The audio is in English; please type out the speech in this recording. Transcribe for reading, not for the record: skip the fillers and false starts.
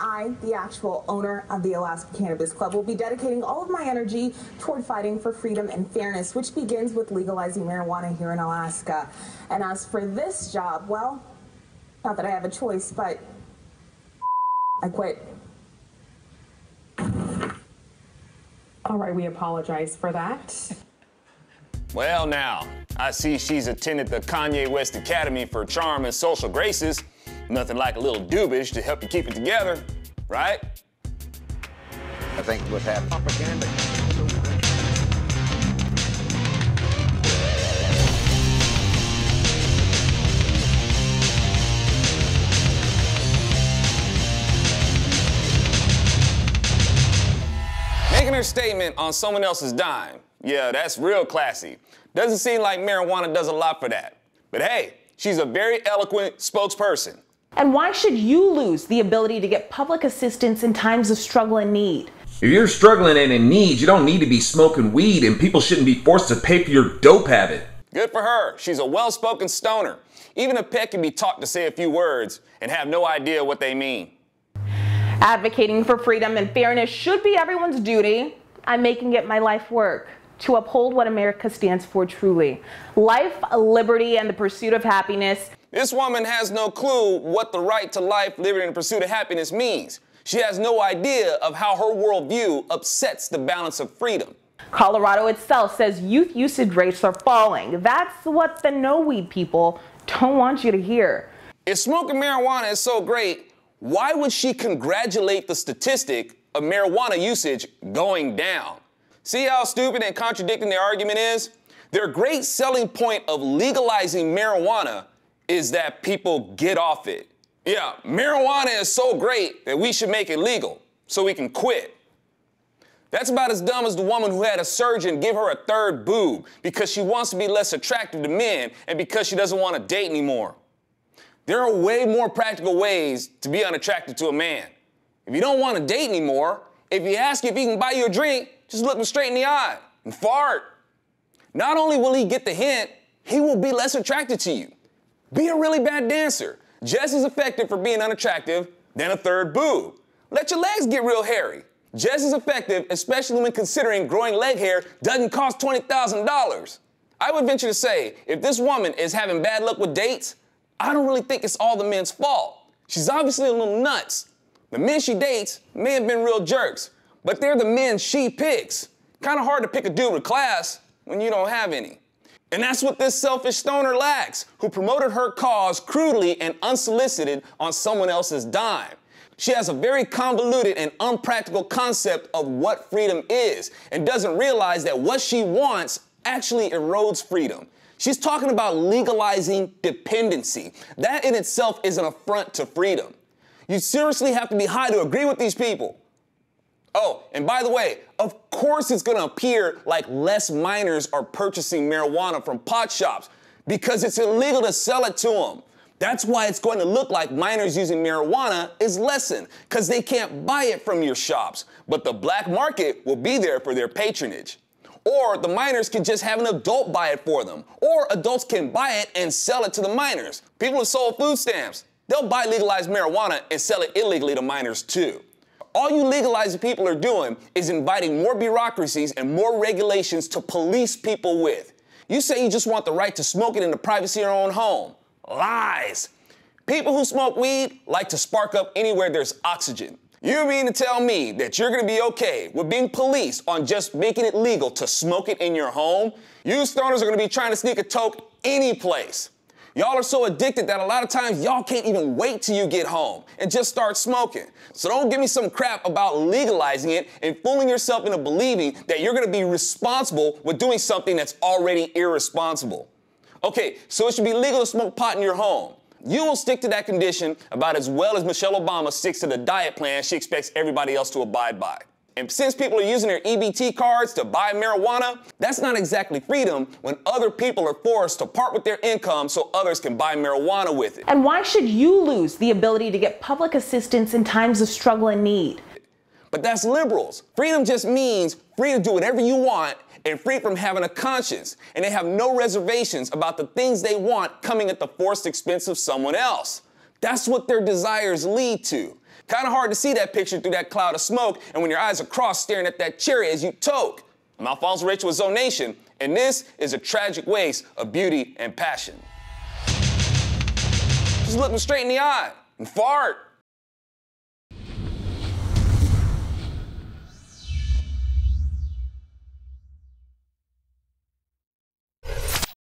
I, the actual owner of the Alaska Cannabis Club, will be dedicating all of my energy toward fighting for freedom and fairness, which begins with legalizing marijuana here in Alaska. And as for this job, well, not that I have a choice, but I quit. All right, we apologize for that. Well, now, I see she's attended the Kanye West Academy for Charm and Social Graces. Nothing like a little doobage to help you keep it together, right? I think what's happening. Propaganda. Making her statement on someone else's dime. Yeah, that's real classy. Doesn't seem like marijuana does a lot for that. But hey, she's a very eloquent spokesperson. And why should you lose the ability to get public assistance in times of struggle and need? If you're struggling and in need, you don't need to be smoking weed, and people shouldn't be forced to pay for your dope habit. Good for her. She's a well-spoken stoner. Even a pet can be taught to say a few words and have no idea what they mean. Advocating for freedom and fairness should be everyone's duty. I'm making it my life work to uphold what America stands for truly. Life, liberty, and the pursuit of happiness. This woman has no clue what the right to life, liberty, and the pursuit of happiness means. She has no idea of how her worldview upsets the balance of freedom. Colorado itself says youth usage rates are falling. That's what the no-weed people don't want you to hear. If smoking marijuana is so great, why would she congratulate the statistic of marijuana usage going down? See how stupid and contradicting their argument is? Their great selling point of legalizing marijuana is that people get off it. Yeah, marijuana is so great that we should make it legal so we can quit. That's about as dumb as the woman who had a surgeon give her a third boob because she wants to be less attractive to men and because she doesn't want to date anymore. There are way more practical ways to be unattractive to a man. If you don't want to date anymore, if you ask if he can buy you a drink, just look him straight in the eye and fart. Not only will he get the hint, he will be less attracted to you. Be a really bad dancer, just as effective for being unattractive than a third boob. Let your legs get real hairy, just as effective, especially when considering growing leg hair doesn't cost $20,000. I would venture to say, if this woman is having bad luck with dates, I don't really think it's all the men's fault. She's obviously a little nuts. The men she dates may have been real jerks, but they're the men she picks. Kind of hard to pick a dude with class when you don't have any. And that's what this selfish stoner lacks, who promoted her cause crudely and unsolicited on someone else's dime. She has a very convoluted and unpractical concept of what freedom is and doesn't realize that what she wants actually erodes freedom. She's talking about legalizing dependency. That in itself is an affront to freedom. You seriously have to be high to agree with these people. Oh, and by the way, of course it's gonna appear like less minors are purchasing marijuana from pot shops because it's illegal to sell it to them. That's why it's going to look like minors using marijuana is lessened, because they can't buy it from your shops, but the black market will be there for their patronage. Or the minors can just have an adult buy it for them, or adults can buy it and sell it to the minors. People have sold food stamps. They'll buy legalized marijuana and sell it illegally to minors too. All you legalized people are doing is inviting more bureaucracies and more regulations to police people with. You say you just want the right to smoke it in the privacy of your own home. Lies. People who smoke weed like to spark up anywhere there's oxygen. You mean to tell me that you're gonna be okay with being policed on just making it legal to smoke it in your home? You stoners are gonna be trying to sneak a toke any place. Y'all are so addicted that a lot of times y'all can't even wait till you get home and just start smoking. So don't give me some crap about legalizing it and fooling yourself into believing that you're gonna be responsible with doing something that's already irresponsible. Okay, so it should be legal to smoke pot in your home. You will stick to that condition about as well as Michelle Obama sticks to the diet plan she expects everybody else to abide by. And since people are using their EBT cards to buy marijuana, that's not exactly freedom when other people are forced to part with their income so others can buy marijuana with it. And why should you lose the ability to get public assistance in times of struggle and need? But that's liberals. Freedom just means free to do whatever you want and free from having a conscience. And they have no reservations about the things they want coming at the forced expense of someone else. That's what their desires lead to. Kinda hard to see that picture through that cloud of smoke and when your eyes are crossed staring at that cherry as you toke. I'm Alfonso Rachel with Zone Nation, and this is a tragic waste of beauty and passion. Just look them straight in the eye and fart.